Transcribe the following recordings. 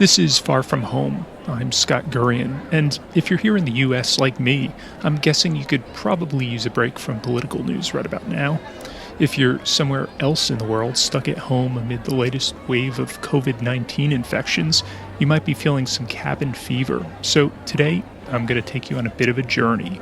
This is Far From Home. I'm Scott Gurian, and if you're here in the US like me, I'm guessing you could probably use a break from political news right about now. If you're somewhere else in the world, stuck at home amid the latest wave of COVID-19 infections, you might be feeling some cabin fever. So today, I'm going to take you on a bit of a journey.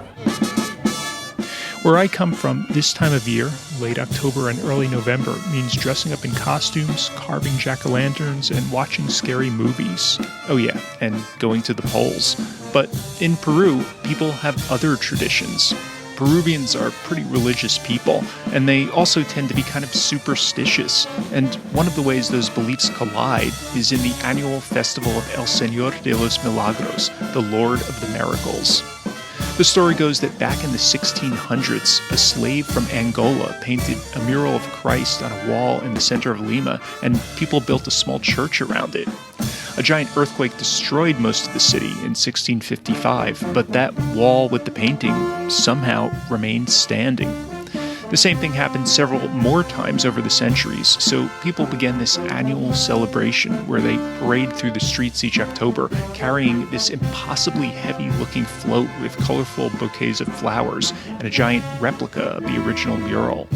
Where I come from, this time of year, late October and early November, means dressing up in costumes, carving jack-o'-lanterns, and watching scary movies. Oh yeah, and going to the polls. But in Peru, people have other traditions. Peruvians are pretty religious people, and they also tend to be kind of superstitious. And one of the ways those beliefs collide is in the annual festival of El Señor de los Milagros, the Lord of the Miracles. The story goes that back in the 1600s, a slave from Angola painted a mural of Christ on a wall in the center of Lima, and people built a small church around it. A giant earthquake destroyed most of the city in 1655, but that wall with the painting somehow remained standing. The same thing happened several more times over the centuries, so people began this annual celebration where they parade through the streets each October, carrying this impossibly heavy-looking float with colorful bouquets of flowers and a giant replica of the original mural.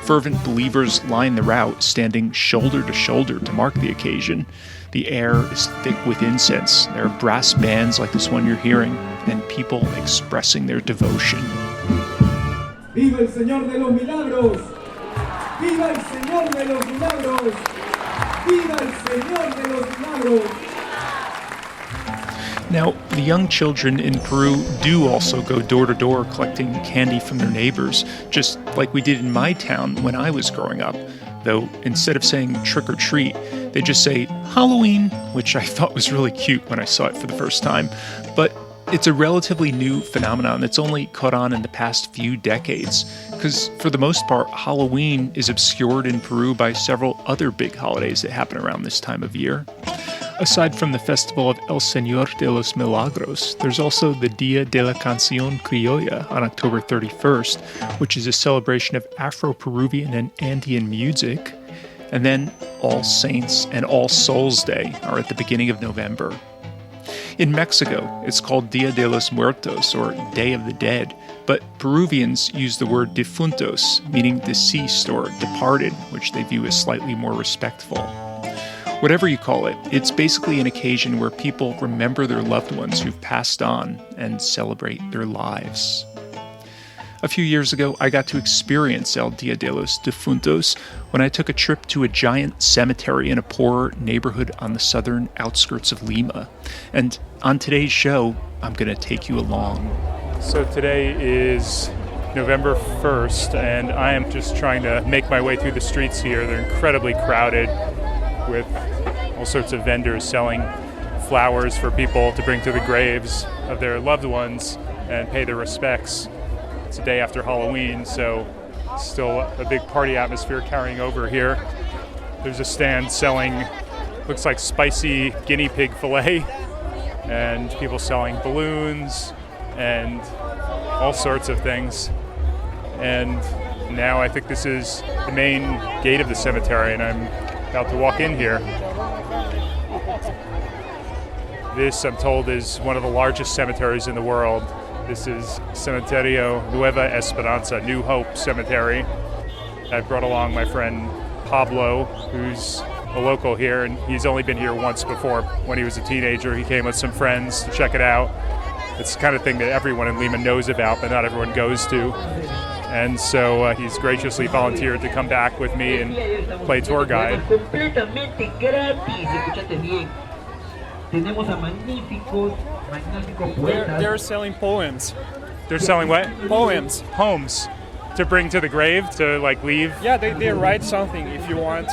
Fervent believers line the route, standing shoulder to shoulder to mark the occasion. The air is thick with incense. There are brass bands like this one you're hearing, and people expressing their devotion. ¡Viva el Señor de los Milagros! ¡Viva el Señor de los Milagros! ¡Viva el Señor de los Milagros! Now, the young children in Peru do also go door to door collecting candy from their neighbors, just like we did in my town when I was growing up. Though instead of saying trick or treat, they just say Halloween, which I thought was really cute when I saw it for the first time. But it's a relatively new phenomenon that's only caught on in the past few decades, because for the most part, Halloween is obscured in Peru by several other big holidays that happen around this time of year. Aside from the festival of El Señor de los Milagros, there's also the Dia de la Canción Criolla on October 31st, which is a celebration of Afro-Peruvian and Andean music. And then All Saints and All Souls Day are at the beginning of November. In Mexico, it's called Dia de los Muertos, or Day of the Dead, but Peruvians use the word Defuntos, meaning deceased or departed, which they view as slightly more respectful. Whatever you call it, it's basically an occasion where people remember their loved ones who've passed on and celebrate their lives. A few years ago, I got to experience El Dia de los Defuntos when I took a trip to a giant cemetery in a poor neighborhood on the southern outskirts of Lima. And on today's show, I'm going to take you along. So today is November 1st, and I am just trying to make my way through the streets here. They're incredibly crowded with all sorts of vendors selling flowers for people to bring to the graves of their loved ones and pay their respects. It's a day after Halloween, so still a big party atmosphere carrying over here. There's a stand selling, looks like spicy guinea pig fillet, and people selling balloons and all sorts of things. And now I think this is the main gate of the cemetery, and I'm about to walk in here. This, I'm told, is one of the largest cemeteries in the world. This is Cementerio Nueva Esperanza, New Hope Cemetery. I brought along my friend Pablo, who's a local here, and he's only been here once before. When he was a teenager, he came with some friends to check it out. It's the kind of thing that everyone in Lima knows about, but not everyone goes to. And so he's graciously volunteered to come back with me and play tour guide. They're selling poems. They're selling what? Poems. Poems to bring to the grave, to like leave? Yeah, they write something if you want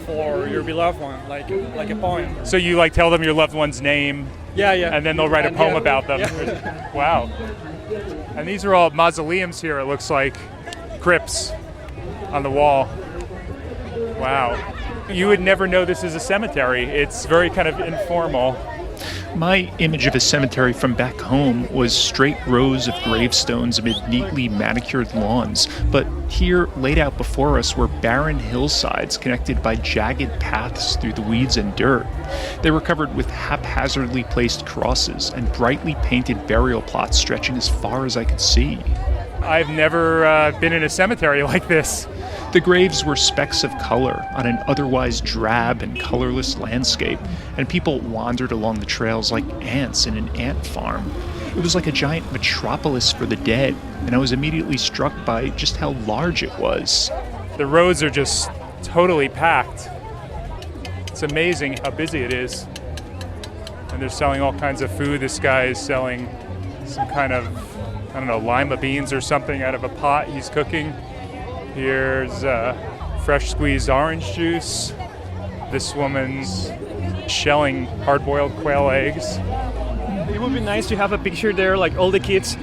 for your beloved one, like a poem. So you like tell them your loved one's name? Yeah. And then they'll write a poem about them. Yeah. Wow. And these are all mausoleums here, it looks like. Crypts on the wall. Wow. You would never know this is a cemetery. It's very kind of informal. My image of a cemetery from back home was straight rows of gravestones amid neatly manicured lawns, but here, laid out before us, were barren hillsides connected by jagged paths through the weeds and dirt. They were covered with haphazardly placed crosses and brightly painted burial plots stretching as far as I could see. I've never been in a cemetery like this. The graves were specks of color on an otherwise drab and colorless landscape, and people wandered along the trails like ants in an ant farm. It was like a giant metropolis for the dead, and I was immediately struck by just how large it was. The roads are just totally packed. It's amazing how busy it is. And they're selling all kinds of food. This guy is selling some kind of, I don't know, lima beans or something out of a pot he's cooking. Here's fresh squeezed orange juice. This woman's shelling hard-boiled quail eggs. It would be nice to have a picture there, like all the kids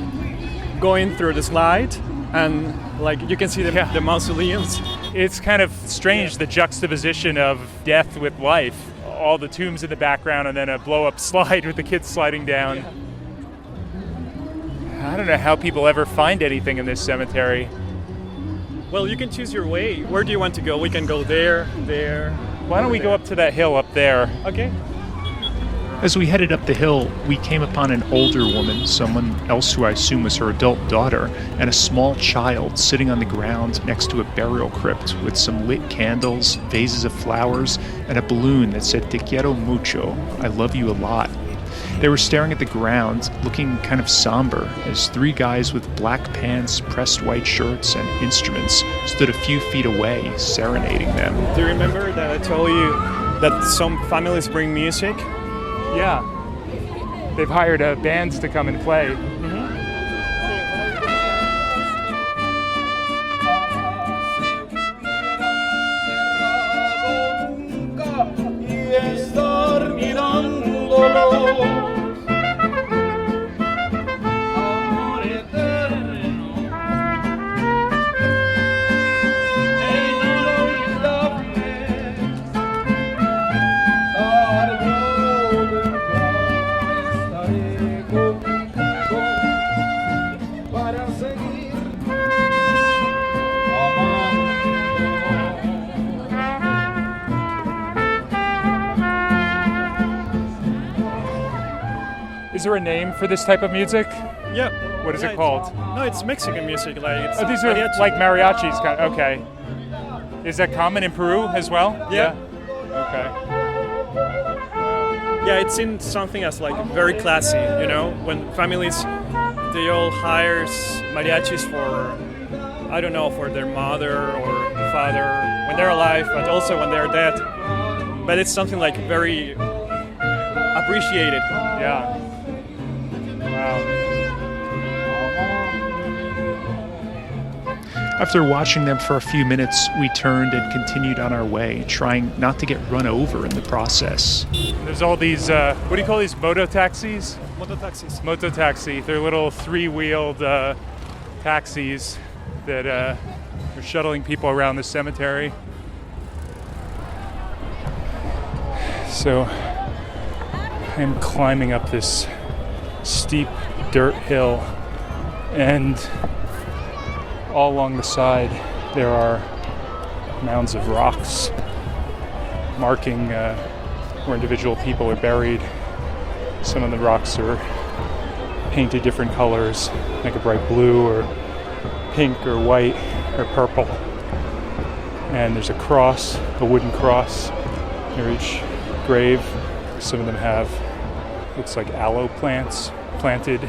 going through the slide, and like you can see the mausoleums. It's kind of strange, the juxtaposition of death with life. All the tombs in the background and then a blow-up slide with the kids sliding down. I don't know how people ever find anything in this cemetery. Well, you can choose your way. Where do you want to go? We can go there. Why don't we go up to that hill up there? Okay. As we headed up the hill, we came upon an older woman, someone else who I assume was her adult daughter, and a small child sitting on the ground next to a burial crypt with some lit candles, vases of flowers, and a balloon that said, "Te quiero mucho," I love you a lot. They were staring at the ground, looking kind of somber, as three guys with black pants, pressed white shirts, and instruments stood a few feet away, serenading them. Do you remember that I told you that some families bring music? Yeah. They've hired bands to come and play. Is there a name for this type of music? Yeah. What is it called? No, it's Mexican music. Like it's these are mariachi. like mariachis. Okay. Is that common in Peru as well? Yeah. Okay. Yeah, it's in something as like very classy, you know, when families, they all hire mariachis for, I don't know, for their mother or father when they're alive, but also when they're dead. But it's something like very appreciated. Yeah. Wow. After watching them for a few minutes, we turned and continued on our way, trying not to get run over in the process. There's all these, what do you call these, moto taxis? Mototaxis. Moto taxi. They're little three-wheeled taxis that are shuttling people around the cemetery. So I'm climbing up this steep dirt hill, and all along the side there are mounds of rocks marking where individual people are buried. Some of the rocks are painted different colors, like a bright blue or pink or white or purple. And there's a cross, a wooden cross near each grave. Some of them have, looks like aloe plants planted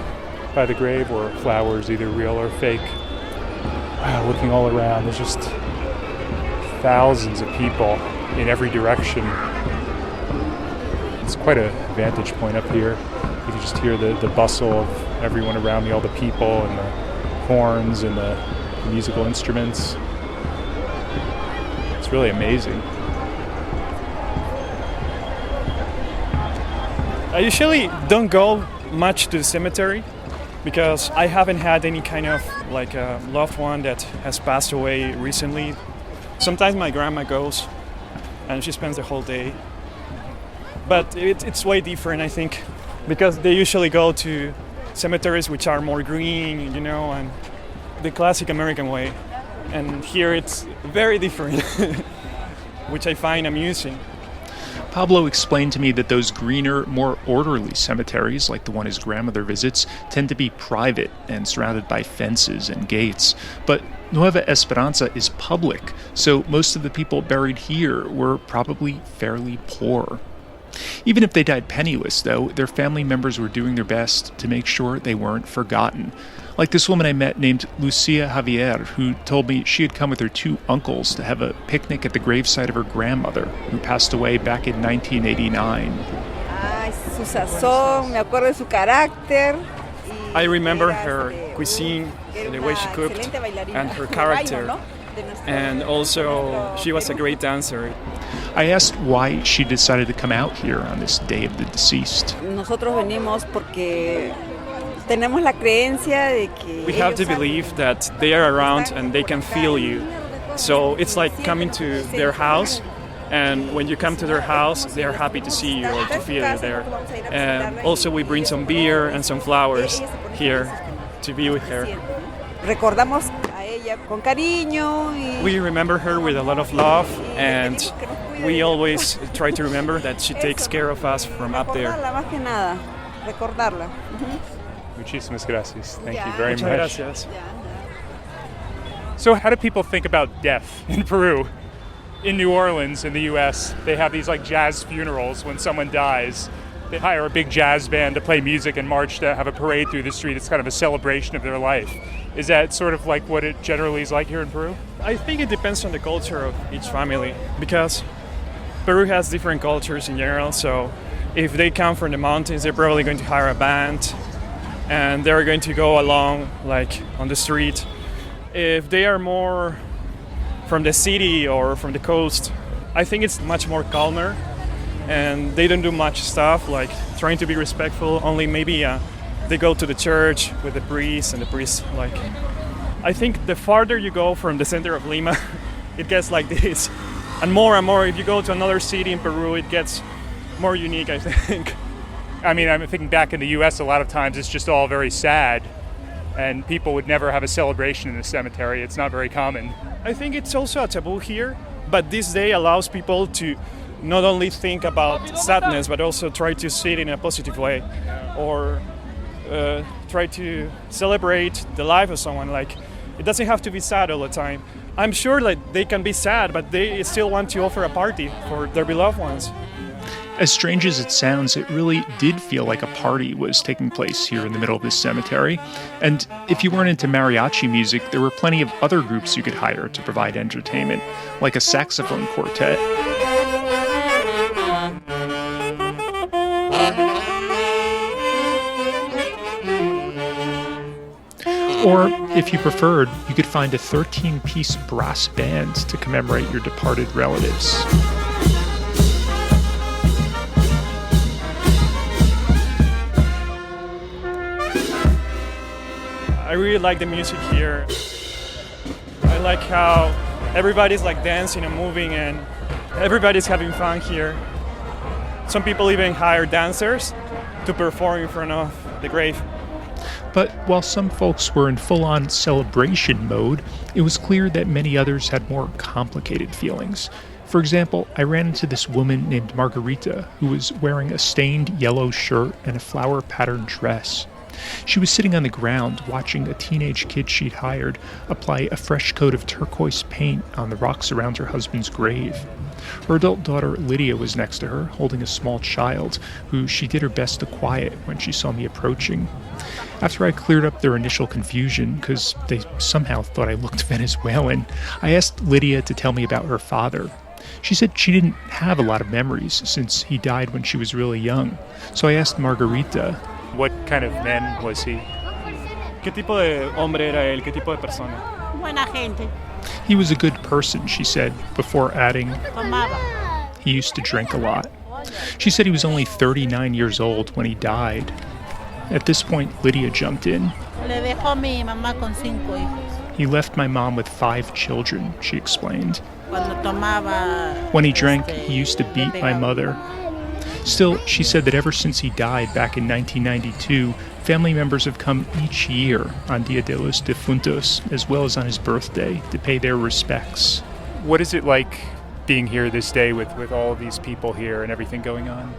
by the grave, or flowers, either real or fake. Wow, looking all around, there's just thousands of people in every direction. It's quite a vantage point up here. You can just hear the bustle of everyone around me, all the people and the horns and the musical instruments. It's really amazing. I usually don't go much to the cemetery because I haven't had any kind of like a loved one that has passed away recently. Sometimes my grandma goes and she spends the whole day. But it's way different, I think. because they usually go to cemeteries which are more green, and the classic American way. And here it's very different, which I find amusing. Pablo explained to me that those greener, more orderly cemeteries, like the one his grandmother visits, tend to be private and surrounded by fences and gates. But Nueva Esperanza is public, so most of the people buried here were probably fairly poor. Even if they died penniless, though, their family members were doing their best to make sure they weren't forgotten. Like this woman I met named Lucia Javier, who told me she had come with her 2 uncles to have a picnic at the gravesite of her grandmother, who passed away back in 1989. Su sazón, me acuerdo de su carácter. I remember her cuisine, the way she cooked, and her character. And also, she was a great dancer. I asked why she decided to come out here on this day of the deceased. Nosotros venimos porque tenemos la creencia de que We have to believe that they are around and they can feel you. So it's like coming to their house, and when you come to their house, they are happy to see you or to feel you there. And also we bring some beer and some flowers here to be with her. Recordamos a ella con cariño y We remember her with a lot of love, and we always try to remember that she takes care of us from up there. recordarla más que nada, recordarla. Muchísimas gracias. Thank you very Muchas much. gracias. So how do people think about death in Peru? In New Orleans, in the U.S., they have these like jazz funerals when someone dies. They hire a big jazz band to play music and march to have a parade through the street. It's kind of a celebration of their life. Is that sort of like what it generally is like here in Peru? I think it depends on the culture of each family, because Peru has different cultures in general. So if they come from the mountains, they're probably going to hire a band and they're going to go along like on the street. If they are more from the city or from the coast, I think it's much more calmer, and they don't do much stuff like trying to be respectful. Only maybe they go to the church with the priest, and the priest like. I think the farther you go from the center of Lima, it gets like this, and more. If you go to another city in Peru, it gets more unique, I think. I mean, I'm thinking back in the U.S. a lot of times it's just all very sad, and people would never have a celebration in the cemetery. It's not very common. I think it's also a taboo here, but this day allows people to not only think about sadness, but also try to see it in a positive way, or try to celebrate the life of someone. Like, it doesn't have to be sad all the time. I'm sure that they can be sad, but they still want to offer a party for their beloved ones. As strange as it sounds, it really did feel like a party was taking place here in the middle of this cemetery. And if you weren't into mariachi music, there were plenty of other groups you could hire to provide entertainment, like a saxophone quartet. Or, if you preferred, you could find a 13-piece brass band to commemorate your departed relatives. I really like the music here. I like how everybody's like dancing and moving, and everybody's having fun here. Some people even hire dancers to perform in front of the grave. But while some folks were in full-on celebration mode, it was clear that many others had more complicated feelings. For example, I ran into this woman named Margarita who was wearing a stained yellow shirt and a flower-patterned dress. She was sitting on the ground watching a teenage kid she'd hired apply a fresh coat of turquoise paint on the rocks around her husband's grave. Her adult daughter Lydia was next to her, holding a small child, who she did her best to quiet when she saw me approaching. After I cleared up their initial confusion, because they somehow thought I looked Venezuelan, I asked Lydia to tell me about her father. She said she didn't have a lot of memories since he died when she was really young. So I asked Margarita, What kind of man was he? ¿Qué tipo de hombre era él? ¿Qué tipo de persona? Buena gente. he was a good person, she said, before adding, Tomaba. he used to drink a lot. She said he was only 39 years old when he died. At this point, Lydia jumped in. Le dejó mi mamá con 5 hijos. He left my mom with 5 children, she explained. Cuando tomaba. When he drank, he used to beat my mother. Still, she said that ever since he died back in 1992, family members have come each year on Dia de los Defuntos, as well as on his birthday, to pay their respects. What is it like being here this day with all of these people here and everything going on?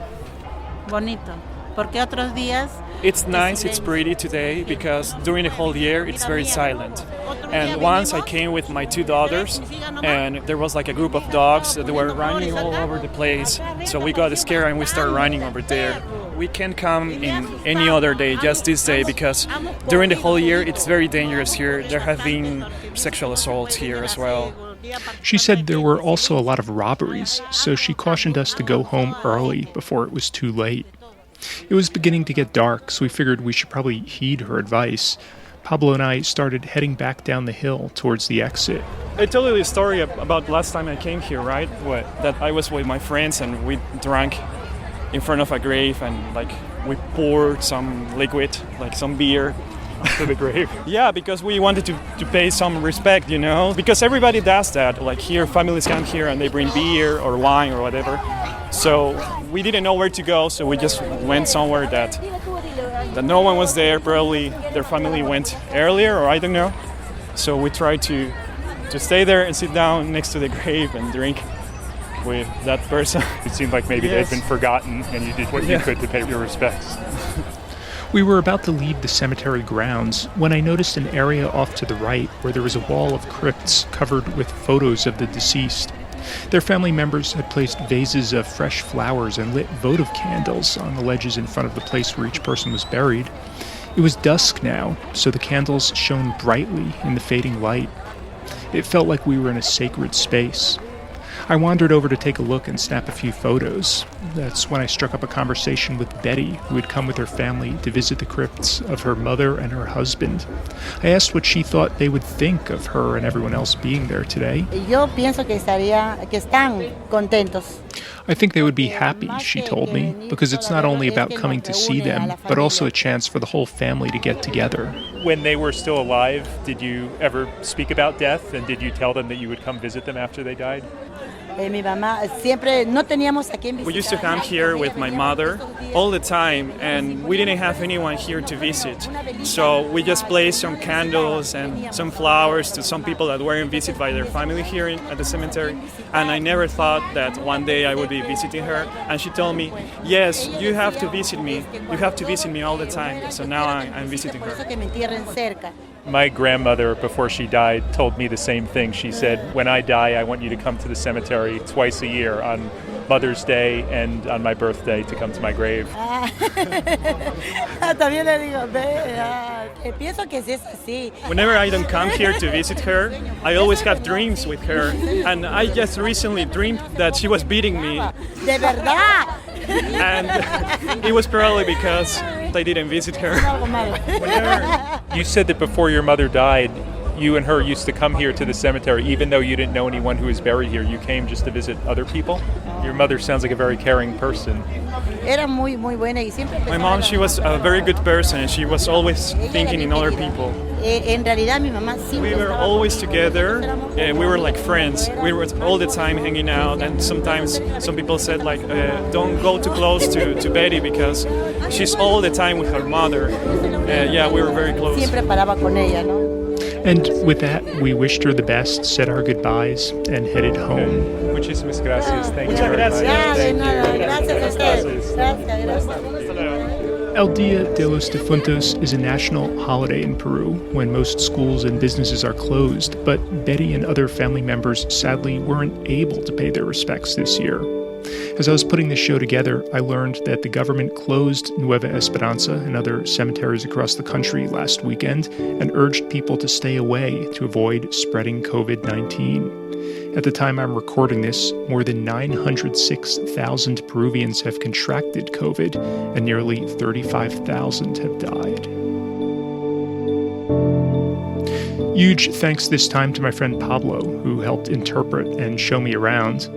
Bonito. Porque otros días. It's nice, it's pretty today because during the whole year it's very silent. And once I came with my two daughters and there was like a group of dogs that were running all over the place. So we got scared and we started running over there. We can't come in any other day, just this day, because during the whole year it's very dangerous here. There have been sexual assaults here as well. She said there were also a lot of robberies, so she cautioned us to go home early before it was too late. It was beginning to get dark, so we figured we should probably heed her advice. Pablo and I started heading back down the hill towards the exit. I told you the story about last time I came here, right? What? That I was with my friends and we drank in front of a grave and like we poured some liquid, like some beer. To the grave? Yeah, because we wanted to pay some respect, you know? Because everybody does that. Like here, families come here and they bring beer or wine or whatever. So we didn't know where to go, so we just went somewhere that no one was there. Probably their family went earlier, or I don't know. So we tried to stay there and sit down next to the grave and drink with that person. It seemed like maybe Yes. they'd been forgotten and you did what you could to pay your respects. We were about to leave the cemetery grounds when I noticed an area off to the right where there was a wall of crypts covered with photos of the deceased. Their family members had placed vases of fresh flowers and lit votive candles on the ledges in front of the place where each person was buried. It was dusk now, so the candles shone brightly in the fading light. It felt like we were in a sacred space. I wandered over to take a look and snap a few photos. That's when I struck up a conversation with Betty, who had come with her family to visit the crypts of her mother and her husband. I asked what she thought they would think of her and everyone else being there today. Yo pienso que están contentos. I think they would be happy, she told me, because it's not only about coming to see them, but also a chance for the whole family to get together. When they were still alive, did you ever speak about death, and did you tell them that you would come visit them after they died? Mi mamá siempre no teníamos a quién visitar. We used to come here with my mother all the time and we didn't have anyone here to visit. So we just placed some candles and some flowers to some people that weren't visited by their family here at the cemetery. And I never thought that one day I would be visiting her. And she told me, yes, you have to visit me. You have to visit me all the time. So now I'm visiting her. Que me entierren cerca. My grandmother, before she died, told me the same thing. She said, when I die, I want you to come to the cemetery twice a year, on Mother's Day and on my birthday, to come to my grave. También le digo, pienso que sí es así. Whenever I don't come here to visit her, I always have dreams with her. And I just recently dreamed that she was beating me. De verdad. And it was probably because I didn't visit her. You said that before your mother died, you and her used to come here to the cemetery, even though you didn't know anyone who was buried here. You came just to visit other people? Your mother sounds like a very caring person. Era muy buena y siempre My mom, she was a very good person and she was always thinking in other people. En realidad mi mamá siempre We were estaba always conmigo. together and we were like friends. We were all the time hanging out and sometimes some people said like, don't go too close to Betty because she's all the time with her mother. Yeah, we were very close. Siempre paraba con ella, ¿no? And with that, we wished her the best, said our goodbyes, and headed home. Muchísimas gracias. Thank you Muchas very much. gracias. Ya, de Thank nada. you. Gracias a ustedes. Gracias. El Dia de los Defuntos is a national holiday in Peru when most schools and businesses are closed, but Betty and other family members sadly weren't able to pay their respects this year. As I was putting this show together, I learned that the government closed Nueva Esperanza and other cemeteries across the country last weekend and urged people to stay away to avoid spreading COVID-19. At the time I'm recording this, more than 906,000 Peruvians have contracted COVID and nearly 35,000 have died. Huge thanks this time to my friend Pablo, who helped interpret and show me around.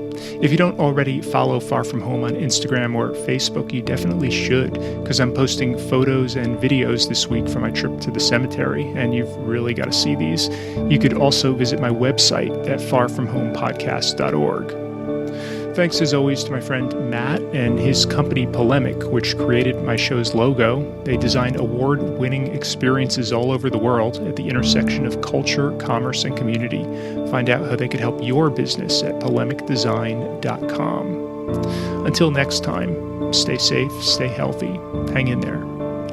If you don't already follow Far From Home on Instagram or Facebook, you definitely should, because I'm posting photos and videos this week from my trip to the cemetery, and you've really got to see these. You could also visit my website at farfromhomepodcast.org. Thanks as always to my friend Matt and his company Polemic, which created my show's logo. They design award-winning experiences all over the world at the intersection of culture, commerce, and community. Find out how they could help your business at polemicdesign.com. Until next time, stay safe, stay healthy, hang in there,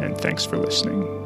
and thanks for listening.